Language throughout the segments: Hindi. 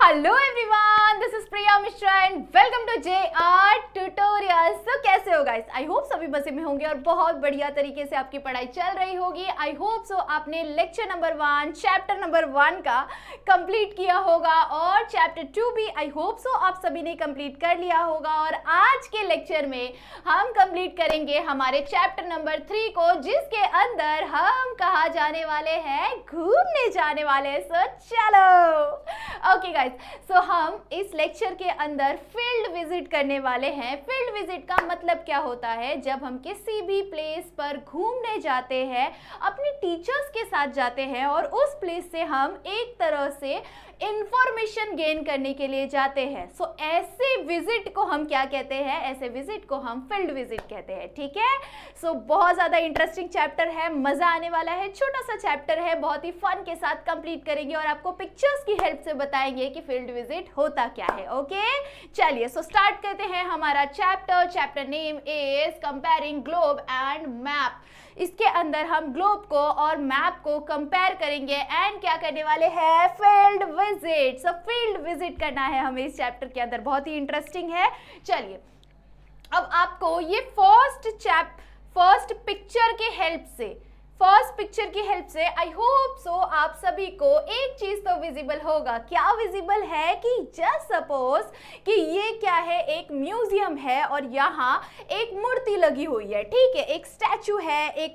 Hello everyone, this is Priya Mishra and welcome to JR tutorials. तो कैसे हो गाइस? आई होप सभी मजे में होंगे और बहुत बढ़िया तरीके से आपकी पढ़ाई चल रही होगी। आई होप सो आपने लेक्चर नंबर 1 चैप्टर नंबर 1 का कंप्लीट किया होगा और चैप्टर 2 भी आई होप सो आप सभी ने कंप्लीट कर लिया होगा। और आज के लेक्चर में हम कंप्लीट करेंगे हमारे चैप्टर नंबर 3 को, जिसके अंदर हम कहाँ जाने वाले हैं? घूमने जाने वाले हैं। सो चलो ओके गाइस, सो हम इस लेक्चर के अंदर फील्ड विजिट करने वाले हैं। फील्ड विजिट का मतलब क्या होता है? जब हम किसी भी प्लेस पर घूमने जाते हैं, अपने टीचर्स के साथ जाते हैं और उस प्लेस से हम एक तरह से इंफॉर्मेशन गेन करने के लिए जाते हैं। सो ऐसे विजिट को हम क्या कहते हैं? ऐसे विजिट को हम फील्ड विजिट कहते हैं। ठीक है, सो बहुत ज्यादा इंटरेस्टिंग चैप्टर है, मजा आने वाला है। छोटा सा चैप्टर है, बहुत ही फन के साथ कंप्लीट करेंगे और आपको पिक्चर्स की हेल्प से बताएंगे कि फील्ड विजिट होता क्या है। ओके चलिए, सो स्टार्ट करते हैं हमारा chapter name is comparing globe and map. इसके अंदर हम ग्लोब को और मैप को कंपेयर करेंगे एंड क्या करने वाले हैं? Field visit. सो फील्ड विजिट करना है हमें इस चैप्टर के अंदर, बहुत ही इंटरेस्टिंग है। चलिए, अब आपको ये फर्स्ट पिक्चर की हेल्प से आई होप सो आप सभी को एक चीज तो विजिबल होगा। क्या विजिबल है? कि जस्ट सपोज कि ये क्या है, एक म्यूजियम है और यहाँ एक मूर्ति लगी हुई है। ठीक है, एक स्टैचू है, एक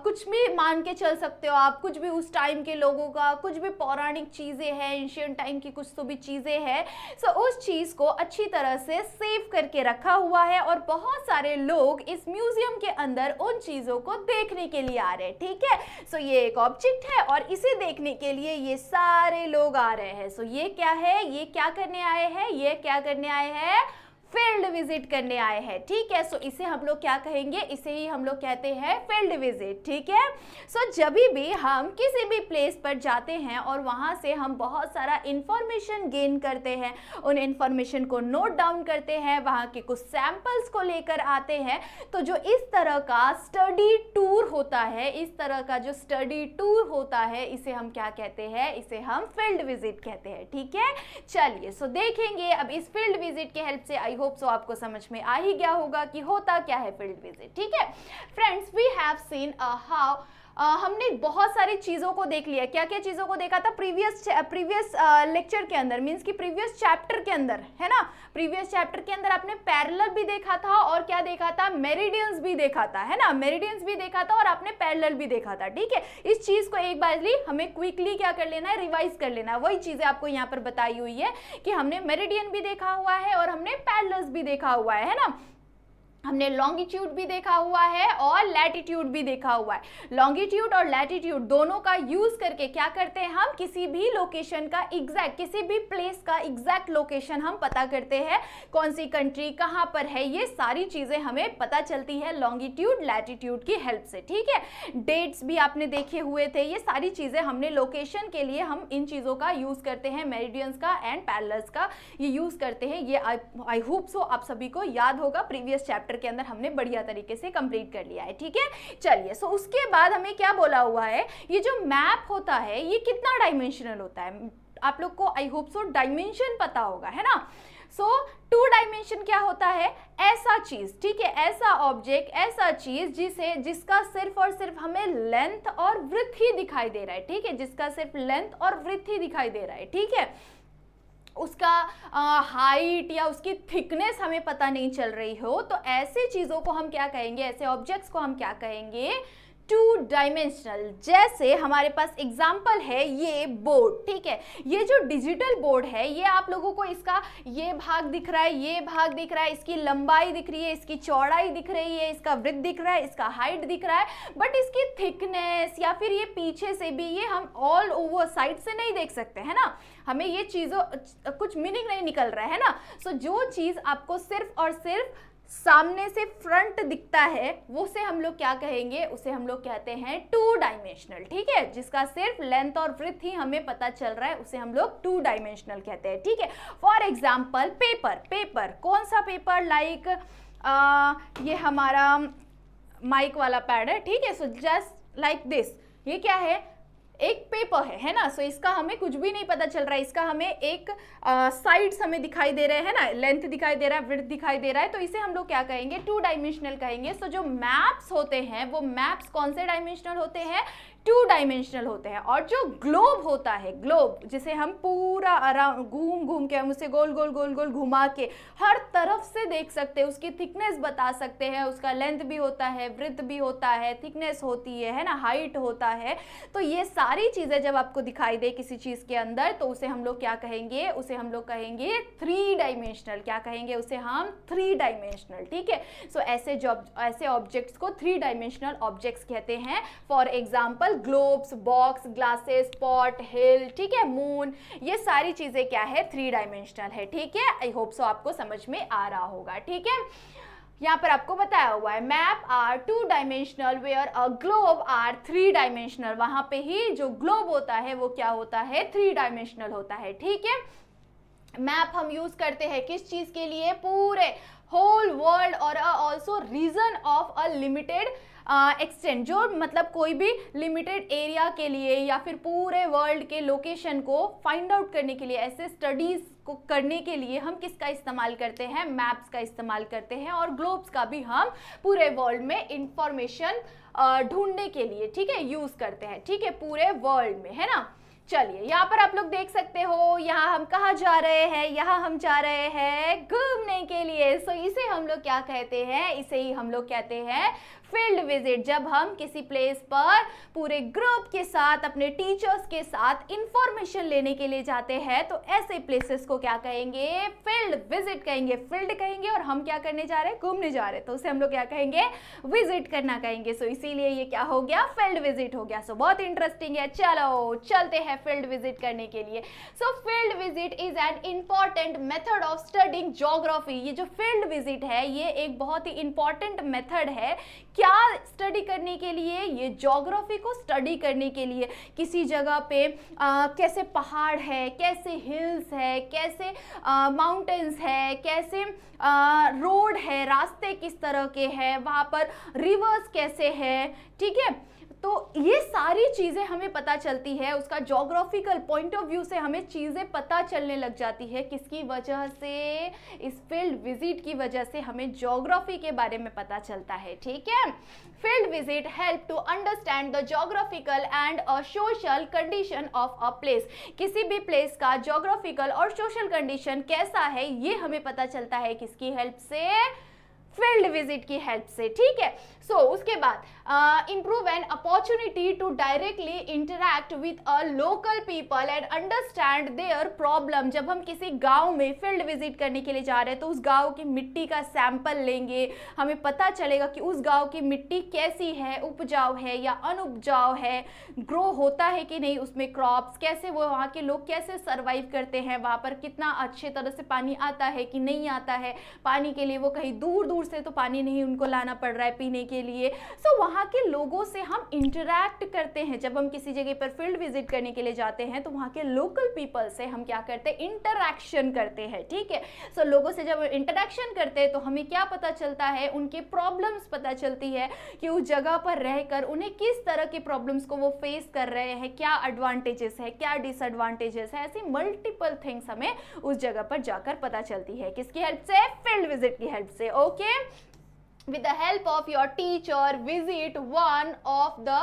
कुछ भी मान के चल सकते हो आप, कुछ भी उस टाइम के लोगों का, कुछ भी पौराणिक चीजें हैं, एंशियंट टाइम की कुछ तो भी चीजें हैं। सो उस चीज को अच्छी तरह से सेव करके रखा हुआ है और बहुत सारे लोग इस म्यूजियम के अंदर उन चीजों को देखने के लिए आ रहे हैं। ठीक है, सो ये एक ऑब्जेक्ट है और इसे देखने के लिए ये सारे लोग आ रहे हैं। सो ये क्या है? ये क्या करने आए हैं? ये क्या करने आए हैं? फील्ड विजिट करने आए हैं। ठीक है, सो इसे हम लोग क्या कहेंगे? इसे ही हम लोग कहते हैं फील्ड विजिट। ठीक है, सो जब भी हम किसी भी प्लेस पर जाते हैं और वहां से हम बहुत सारा इंफॉर्मेशन गेन करते हैं, उन इंफॉर्मेशन को नोट डाउन करते हैं, वहां के कुछ सैंपल्स को लेकर आते हैं, तो जो इस तरह का स्टडी टूर होता है, इसे हम क्या कहते हैं? इसे हम फील्ड विजिट कहते हैं। ठीक है, चलिए, सो देखेंगे अब इस फील्ड विजिट के हेल्प से आई होप सो आपको समझ में आ ही गया होगा कि होता क्या है फील्ड विजिट। ठीक है friends, we have seen how हमने बहुत सारी चीज़ों को देख लिया। क्या क्या चीज़ों को देखा था प्रीवियस लेक्चर के अंदर, मीन्स कि प्रीवियस चैप्टर के अंदर, है ना? प्रीवियस चैप्टर के अंदर आपने पैरेलल भी देखा था और क्या देखा था? मेरिडियंस भी देखा था, है ना? मेरिडियंस भी देखा था और आपने पैरेलल भी देखा था। ठीक है, इस चीज़ को एक बार हमें क्विकली क्या कर लेना है? रिवाइज कर लेना है। वही चीज़ें आपको यहाँ पर बताई हुई है कि हमने मेरिडियन भी देखा हुआ है और हमने पैरेलल्स भी देखा हुआ है ना? हमने लॉन्गिट्यूड भी देखा हुआ है और लैटिट्यूड भी देखा हुआ है। लॉन्गिट्यूड और लैटिट्यूड दोनों का यूज करके क्या करते हैं? हम किसी भी लोकेशन का एग्जैक्ट, किसी भी प्लेस का एग्जैक्ट लोकेशन हम पता करते हैं। कौन सी कंट्री कहाँ पर है, ये सारी चीजें हमें पता चलती है लॉन्गिट्यूड लैटिट्यूड की हेल्प से। ठीक है, डेट्स भी आपने देखे हुए थे। ये सारी चीजें हमने लोकेशन के लिए हम इन चीजों का यूज करते हैं, मेरिडियंस का एंड पैरेलल्स का ये यूज करते हैं। ये आई होप सो आप सभी को याद होगा, प्रीवियस चैप्टर के अंदर हमने बढ़िया तरीके से कंप्लीट कर लिया है। ठीक है, चलिए, सो उसके बाद हमें क्या बोला हुआ है? ये जो मैप होता है ये कितना डायमेंशनल होता है? आप लोग को आई होप सो डायमेंशन पता होगा, है ना? सो 2 डायमेंशन क्या होता है? ऐसा चीज, ठीक है, ऐसा ऑब्जेक्ट, ऐसा चीज जिसका सिर्फ और सिर्फ हमें लेंथ और विड्थ ही दिखाई दे रहा है। ठीक है, जिसका सिर्फ लेंथ और विड्थ ही दिखाई दे रहा है। ठीक है, उसका हाइट या उसकी थिकनेस हमें पता नहीं चल रही हो, तो ऐसे चीज़ों को हम क्या कहेंगे? ऐसे ऑब्जेक्ट्स को हम क्या कहेंगे? 2 डायमेंशनल। जैसे हमारे पास एग्जाम्पल है ये बोर्ड। ठीक है, ये जो डिजिटल बोर्ड है, ये आप लोगों को इसका ये भाग दिख रहा है, ये भाग दिख रहा है, इसकी लंबाई दिख रही है, इसकी चौड़ाई दिख रही है, इसका विड्थ दिख रहा है, इसका हाइट दिख रहा है, बट इसकी थिकनेस या फिर ये पीछे से भी ये हम ऑल ओवर साइड से नहीं देख सकते, है ना? हमें ये चीज़ों कुछ मीनिंग नहीं निकल रहा है ना? सो जो चीज़ आपको सिर्फ और सिर्फ सामने से फ्रंट दिखता है, वो से हम लोग क्या कहेंगे? उसे हम लोग कहते हैं 2 डायमेंशनल। ठीक है, जिसका सिर्फ लेंथ और विड्थ ही हमें पता चल रहा है, उसे हम लोग 2 डायमेंशनल कहते हैं। ठीक है, फॉर एग्जाम्पल पेपर। कौन सा पेपर? लाइक ये हमारा माइक वाला पैड है। ठीक है, सो जस्ट लाइक दिस, ये क्या है? एक पेपर है ना। सो इसका हमें कुछ भी नहीं पता चल रहा है, इसका हमें एक साइड्स हमें दिखाई दे रहे हैं ना, लेंथ दिखाई दे रहा है, विड्थ दिखाई दे रहा है, तो इसे हम लोग क्या कहेंगे, 2 डायमेंशनल कहेंगे। सो जो मैप्स होते हैं वो मैप्स कौन से डायमेंशनल होते हैं, 2 डायमेंशनल होते हैं। और जो ग्लोब होता है, ग्लोब जिसे हम पूरा अराउंड घूम घूम के, हम उसे गोल गोल गोल गोल घुमा के हर तरफ से देख सकते हैं, उसकी थिकनेस बता सकते हैं, उसका लेंथ भी होता है, ब्रेथ भी होता है, थिकनेस होती है ना, हाइट होता है। तो ये सारी चीजें जब आपको दिखाई दे किसी चीज के अंदर, तो उसे हम लोग क्या कहेंगे, उसे हम लोग कहेंगे 3 डायमेंशनल। क्या कहेंगे उसे हम, 3 डायमेंशनल, ठीक है। सो ऐसे ऑब्जेक्ट्स को 3 डायमेंशनल ऑब्जेक्ट्स कहते हैं। For example globes, box, glasses, pot, hill, ठीक है, मून, ये सारी चीजें क्या है, 3 डायमेंशनल है, ठीक है। आई होप सो आपको समझ में आ रहा होगा, ठीक है। यहाँ पर आपको बताया हुआ है map are 2 dimensional where a globe are 3 dimensional. वहां पे ही जो ग्लोब होता है वो क्या होता है, 3 डायमेंशनल होता है, ठीक है। मैप हम यूज करते हैं किस चीज के लिए, पूरे होल वर्ल्ड और also region of a limited extend, जो मतलब कोई भी लिमिटेड एरिया के लिए या फिर पूरे वर्ल्ड के लोकेशन को फाइंड आउट करने के लिए, ऐसे स्टडीज को करने के लिए हम किसका इस्तेमाल करते हैं, मैप्स का इस्तेमाल करते हैं। और ग्लोब्स का भी हम पूरे वर्ल्ड में इंफॉर्मेशन ढूंढने के लिए, ठीक है, यूज करते हैं, ठीक है, पूरे वर्ल्ड में, है ना। चलिए यहाँ पर आप लोग देख सकते हो, यहाँ हम कहाँ जा रहे हैं, यहाँ हम जा रहे हैं घूमने के लिए। सो इसे हम लोग क्या कहते हैं, इसे ही हम लोग कहते हैं फील्ड विजिट। जब हम किसी प्लेस पर पूरे ग्रुप के साथ, अपने टीचर्स के साथ इंफॉर्मेशन लेने के लिए जाते हैं, तो ऐसे प्लेसेस को क्या कहेंगे, फील्ड विजिट कहेंगे। फील्ड कहेंगे और हम क्या करने जा रहे हैं, घूमने जा रहे हैं, तो उसे हम लोग क्या कहेंगे, विजिट करना कहेंगे। सो इसीलिए ये क्या हो गया, फील्ड विजिट हो गया। सो बहुत इंटरेस्टिंग है, चलो चलते हैं फील्ड विजिट करने के लिए। सो field visit is an important method of studying geography. ये जो फील्ड विजिट है ये एक बहुत ही इंपॉर्टेंट मेथड है, क्या स्टडी करने के लिए, ये ज्योग्राफी को स्टडी करने के लिए। किसी जगह पे कैसे पहाड़ है, कैसे हिल्स है, कैसे माउंटेन्स है, कैसे रोड है, रास्ते किस तरह के हैं, वहाँ पर रिवर्स कैसे है, ठीक है। तो ये सारी चीज़ें हमें पता चलती है, उसका ज्योग्राफिकल पॉइंट ऑफ व्यू से हमें चीज़ें पता चलने लग जाती है। किसकी वजह से, इस फील्ड विजिट की वजह से हमें ज्योग्राफी के बारे में पता चलता है, ठीक है। Field visit help to understand the geographical and a social condition of a place. किसी भी प्लेस का ज्योग्राफिकल और सोशल कंडीशन कैसा है ये हमें पता चलता है किसकी हेल्प से, फील्ड विजिट की हेल्प से, ठीक है। सो उसके बाद improve an opportunity to directly interact with a local people and understand their problem। जब हम किसी गांव में फील्ड विजिट करने के लिए जा रहे हैं तो उस गांव की मिट्टी का सैंपल लेंगे, हमें पता चलेगा कि उस गांव की मिट्टी कैसी है, उपजाऊ है या अनुपजाऊ है, ग्रो होता है कि नहीं उसमें क्रॉप्स, कैसे वो वहाँ के लोग कैसे सर्वाइव करते हैं, वहाँ पर कितना अच्छे तरह से पानी आता है कि नहीं आता है, पानी के लिए वो कहीं दूर दूर से तो पानी नहीं उनको लाना पड़ रहा है पीने के लिए। सो वहाँ के लोगों से हम इंटरैक्ट करते हैं। जब हम किसी जगह पर फील्ड विजिट करने के लिए जाते हैं तो वहाँ के लोकल पीपल से हम क्या करते हैं, इंटरैक्शन करते हैं, ठीक है। सो लोगों से जब इंटरैक्शन करते हैं तो हमें क्या पता चलता है, उनके प्रॉब्लम्स पता चलती है कि उस जगह पर रहकर उन्हें किस तरह की प्रॉब्लम्स को वो फेस कर रहे हैं, क्या एडवांटेजेस है, क्या डिसएडवांटेजेस है, ऐसी मल्टीपल थिंग्स हमें उस जगह पर जाकर पता चलती है। किसकी हेल्प से, फील्ड विजिट की हेल्प से, okay. With the help of your teacher, visit one of the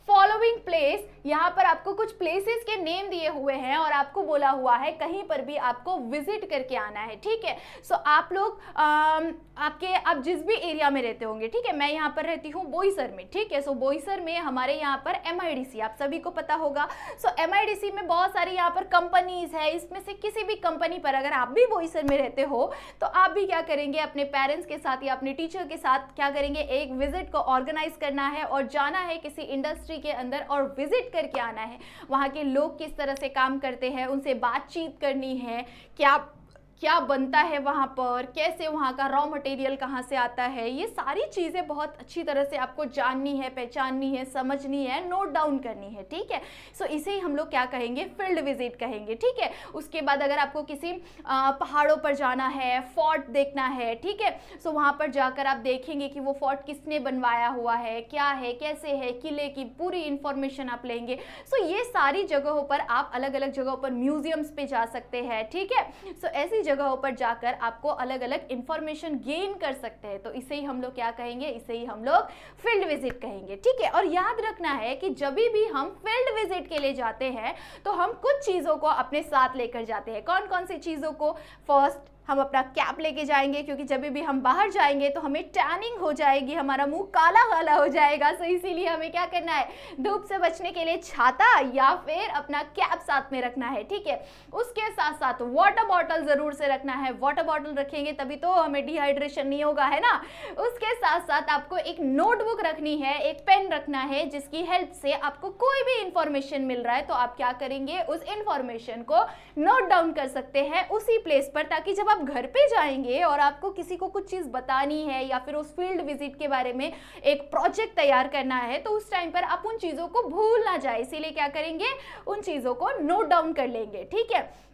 following place. यहाँ पर आपको कुछ प्लेसेस के नेम दिए हुए हैं और आपको बोला हुआ है कहीं पर भी आपको विजिट करके आना है, ठीक है। सो आप लोग आप जिस भी एरिया में रहते होंगे, ठीक है, मैं यहाँ पर रहती हूँ बोईसर में, ठीक है। सो बोईसर में हमारे यहाँ पर MIDC आप सभी को पता होगा। सो MIDC में बहुत सारी यहाँ पर कंपनीज है, इसमें से किसी भी कंपनी पर अगर आप भी बोईसर में रहते हो तो आप भी क्या करेंगे, अपने पेरेंट्स के साथ या अपने टीचर के साथ क्या करेंगे, एक विजिट को ऑर्गेनाइज करना है और जाना है किसी इंडस्ट्री के अंदर और विजिट करके आना है। वहाँ के लोग किस तरह से काम करते हैं, उनसे बातचीत करनी है, क्या क्या बनता है वहाँ पर, कैसे वहाँ का रॉ मटेरियल कहाँ से आता है, ये सारी चीज़ें बहुत अच्छी तरह से आपको जाननी है, पहचाननी है, समझनी है, नोट डाउन करनी है, ठीक है। सो इसे ही हम लोग क्या कहेंगे, फील्ड विजिट कहेंगे, ठीक है। उसके बाद अगर आपको किसी पहाड़ों पर जाना है, फोर्ट देखना है, ठीक है, सो वहाँ पर जाकर आप देखेंगे कि वो फोर्ट किसने बनवाया हुआ है, क्या है, कैसे है, किले की पूरी इंफॉर्मेशन आप लेंगे। सो ये सारी जगहों पर आप अलग अलग जगहों पर म्यूजियम्स पे जा सकते हैं, ठीक है। सो ऐसी जगहों पर जाकर आपको अलग अलग इंफॉर्मेशन गेन कर सकते हैं, तो इसे ही हम लोग क्या कहेंगे, इसे ही हम लोग फील्ड विजिट कहेंगे, ठीक है। और याद रखना है कि जब भी हम फील्ड विजिट के लिए जाते हैं तो हम कुछ चीज़ों को अपने साथ लेकर जाते हैं। कौन कौन सी चीज़ों को? फर्स्ट, हम अपना कैप लेके जाएंगे, क्योंकि जब भी हम बाहर जाएंगे तो हमें टैनिंग हो जाएगी, हमारा मुंह काला काला हो जाएगा। सो इसीलिए हमें क्या करना है, धूप से बचने के लिए छाता या फिर अपना कैप साथ में रखना है, ठीक है। उसके साथ साथ वाटर बॉटल जरूर से रखना है, वाटर बॉटल रखेंगे तभी तो हमें डिहाइड्रेशन नहीं होगा, है ना। उसके साथ साथ आपको एक नोटबुक रखनी है, एक पेन रखना है, जिसकी हेल्प से आपको कोई भी इंफॉर्मेशन मिल रहा है तो आप क्या करेंगे, उस इंफॉर्मेशन को नोट डाउन कर सकते हैं उसी प्लेस पर, ताकि जब आप घर पे जाएंगे और आपको किसी को कुछ चीज बतानी है या फिर उस फील्ड विजिट के बारे में एक प्रोजेक्ट तैयार करना है तो उस टाइम पर आप उन चीजों को भूल ना जाए, इसीलिए क्या करेंगे, उन चीजों को नोट डाउन कर लेंगे, ठीक है।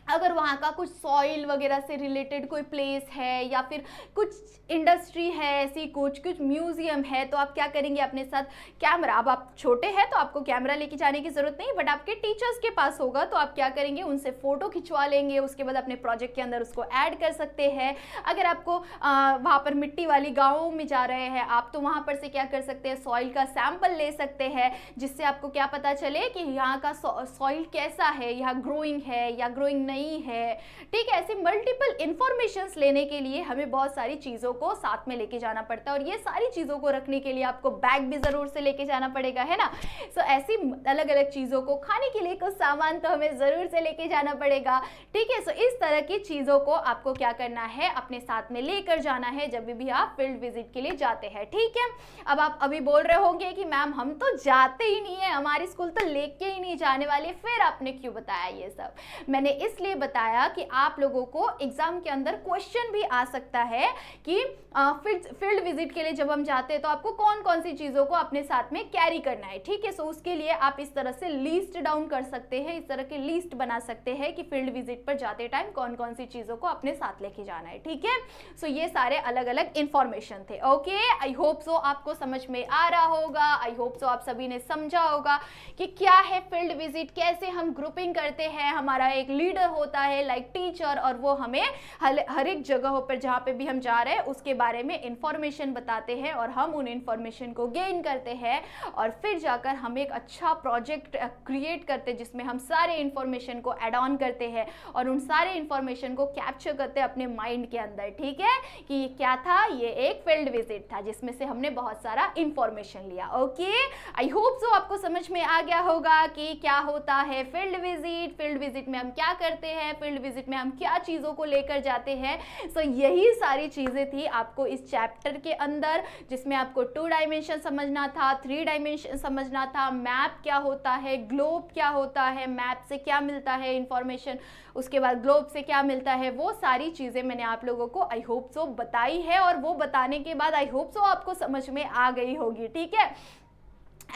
अगर वहाँ का कुछ सॉइल वगैरह से रिलेटेड कोई प्लेस है या फिर कुछ इंडस्ट्री है, ऐसी कुछ म्यूजियम है, तो आप क्या करेंगे, अपने साथ कैमरा, अब आप छोटे हैं तो आपको कैमरा लेके जाने की जरूरत नहीं, बट आपके टीचर्स के पास होगा तो आप क्या करेंगे, उनसे फोटो खिंचवा लेंगे, उसके बाद अपने प्रोजेक्ट के अंदर उसको ऐड कर सकते हैं। अगर आपको वहाँ पर मिट्टी वाली गाँवों में जा रहे हैं आप, तो वहाँ पर से क्या कर सकते हैं, सॉइल का सैंपल ले सकते हैं, जिससे आपको क्या पता चले कि यहाँ का सॉइल कैसा है, यहाँ ग्रोइंग है या ग्रोइंग नहीं है, ठीक है। ऐसे मल्टीपल इंफॉर्मेशंस लेने के लिए हमें बहुत सारी चीजों को साथ में लेके जाना पड़ता है, और ये सारी चीजों को रखने के लिए आपको बैग भी जरूर से लेके जाना पड़ेगा, है ना। सो ऐसी अलग अलग चीजों को, खाने के लिए कुछ सामान तो हमें जरूर से लेके जाना पड़ेगा, ठीक है। सो इस तरह की चीजों को आपको क्या करना है, अपने साथ में लेकर जाना है जब भी आप फील्ड विजिट के लिए जाते हैं, ठीक है। अब आप अभी बोल रहे होंगे कि मैम हम तो जाते ही नहीं है, हमारी स्कूल तो लेके ही नहीं जाने वाले, फिर आपने क्यों बताया ये सब? मैंने इसलिए बताया कि आप लोगों को एग्जाम के अंदर क्वेश्चन भी आ सकता है कि फील्ड विजिट के लिए जब हम जाते हैं तो आपको कौन कौन सी चीजों को अपने साथ में कैरी करना है, ठीक है। सो उसके लिए आप इस तरह से लिस्ट डाउन कर सकते हैं, इस तरह की लिस्ट बना सकते हैं कि फील्ड विजिट पर जाते टाइम कौन कौन सी चीजों को अपने साथ लेके जाना है, ठीक है। सो ये सारे अलग अलग इंफॉर्मेशन थे, ओके। आई होप सो आपको समझ में आ रहा होगा, आई होप सो आप सभी ने समझा होगा कि क्या है फील्ड विजिट, कैसे हम ग्रुपिंग करते हैं, हमारा एक लीडर होता है लाइक टीचर, और वो हमें हर एक जगहों पर जहाँ पे भी हम जा रहे हैं उसके बारे में इंफॉर्मेशन बताते हैं, और हम उन इंफॉर्मेशन को गेन करते हैं, और फिर जाकर हम एक अच्छा प्रोजेक्ट क्रिएट करते हैं जिसमें हम सारे इंफॉर्मेशन को ऐड ऑन करते हैं और उन सारे इंफॉर्मेशन को कैप्चर करते हैं अपने माइंड के अंदर, ठीक है। कि ये क्या था, ये एक फील्ड विजिट था जिसमें से हमने बहुत सारा इंफॉर्मेशन लिया, ओके। आई होप सो आपको समझ में आ गया होगा कि क्या होता है फील्ड विजिट, फील्ड विजिट में हम क्या करते हैं, फील्ड विजिट में हम क्या चीज़ों को लेकर जाते हैं। सो यही सारी चीज़ें थी आपको इस चैप्टर के अंदर, जिसमें आपको 2 डायमेंशन समझना था, 3 डायमेंशन समझना था, मैप क्या होता है, ग्लोब क्या होता है, मैप से क्या मिलता है इंफॉर्मेशन, उसके बाद ग्लोब से क्या मिलता है, वो सारी चीज़ें मैंने आप लोगों को आई होप सो बताई है, और वो बताने के बाद आई होप सो आपको समझ में आ गई होगी, ठीक है।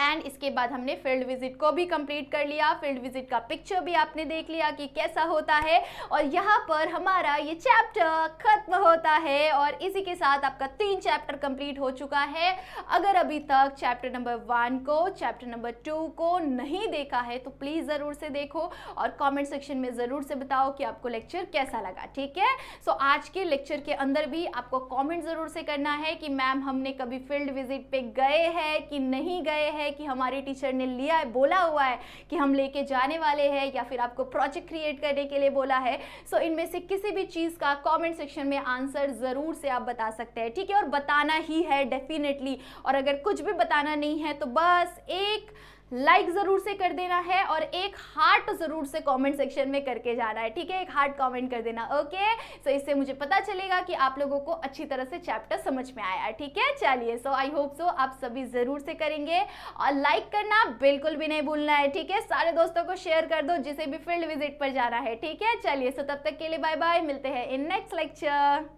एंड इसके बाद हमने फील्ड विजिट को भी कंप्लीट कर लिया, फील्ड विजिट का पिक्चर भी आपने देख लिया कि कैसा होता है, और यहाँ पर हमारा ये चैप्टर खत्म होता है, और इसी के साथ आपका 3 चैप्टर कंप्लीट हो चुका है। अगर अभी तक चैप्टर नंबर 1 को, चैप्टर नंबर 2 को नहीं देखा है तो प्लीज़ ज़रूर से देखो, और कमेंट सेक्शन में ज़रूर से बताओ कि आपको लेक्चर कैसा लगा, ठीक है। सो आज के लेक्चर के अंदर भी आपको कॉमेंट ज़रूर से करना है कि मैम हमने कभी फील्ड विजिट पे गए हैं कि नहीं गए हैं, कि हमारी टीचर ने लिया है, बोला हुआ है कि हम लेके जाने वाले हैं, या फिर आपको प्रोजेक्ट क्रिएट करने के लिए बोला है। सो इनमें से किसी भी चीज़ का कमेंट सेक्शन में आंसर ज़रूर से आप बता सकते हैं, ठीक है। और बताना ही है डेफिनेटली, और अगर कुछ भी बताना नहीं है तो बस एक लाइक जरूर से कर देना है और एक हार्ट जरूर से कमेंट सेक्शन में करके जाना है, ठीक है, एक हार्ट कमेंट कर देना, ओके। सो इससे मुझे पता चलेगा कि आप लोगों को अच्छी तरह से चैप्टर समझ में आया है, ठीक है। चलिए, सो आई होप सो आप सभी जरूर से करेंगे और लाइक करना बिल्कुल भी नहीं भूलना है, ठीक है। सारे दोस्तों को शेयर कर दो जिसे भी फील्ड विजिट पर जाना है, ठीक है। चलिए, सो तब तक के लिए बाय बाय, मिलते हैं इन नेक्स्ट लेक्चर।